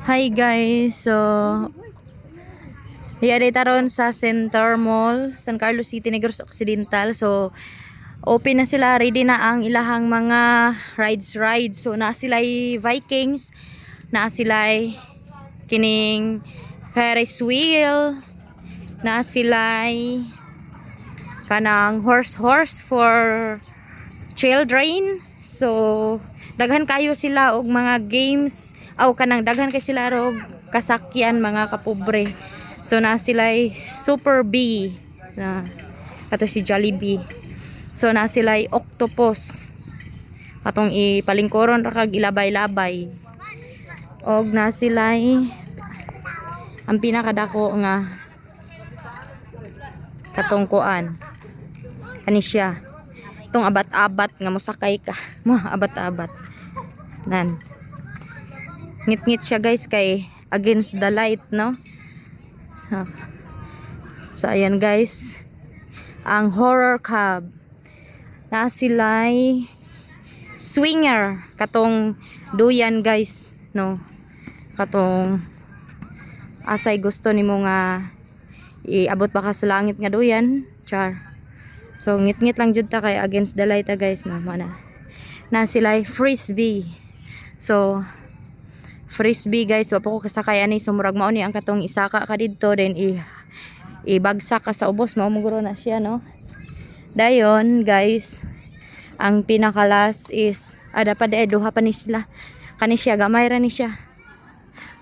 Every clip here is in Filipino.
Hi guys, so yari taron sa Center Mall, San Carlos City, Negros Occidental. So open na sila, ready na ang ilahang mga rides. So na sila'y Vikings, na sila'y kining Ferris wheel, na sila'y kanang horse for children. So daghan kayo sila og mga games, aw kanang daghan kay sila og kasakyan mga kapobre. So na sila'y Super B, na kato si Jollibee. So na sila'y octopus, katong ipalingkoron ra kag ilabay-labay. Og na sila'y ang pinakadako nga katong kuan kani siya, itong abat-abat nga mosakay ka mo, abat-abat nan ngit-ngit siya guys kay against the light, no? So ayan guys, ang horror cab. Na sila'y swinger, katong duyan guys, no? Katong asay gusto nimo nga iabot ba ka sa langit nga duyan, char. So ngit-ngit lang jud ta kay against the light ta guys, no? Na sila'y frisbee. So frisbee guys, wa pa ko kasakay ani, so murag mao ni ang katong isaka ka didto, then ibagsak ka sa ubos, mao muguro na siya, no? Dayon guys, ang pinakalas is dapat duha pa ni sila, kani siya gamay ra ni siya,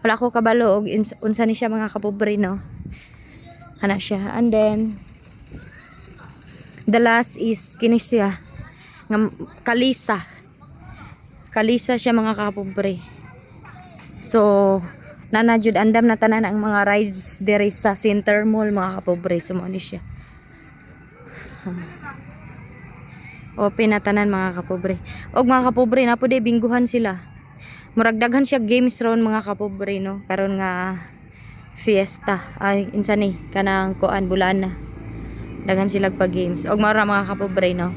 wala ko kabalo og unsa ni siya mga kapobre, no? Kana siya. And then the last is kini siya nga kalisa siya mga kapobre. So nanajud andam na tanan ang mga rides diri sa Center Mall mga kapobre. So mo ni siya open na tanan mga kapobre. Og mga kapobre, na pud bingguhan sila, murag daghan siya games ron mga kapobre, no? Karon nga fiesta ay insa ni kanang kuan bulana, daghan sila pa games og mao ra mga kapobre, no?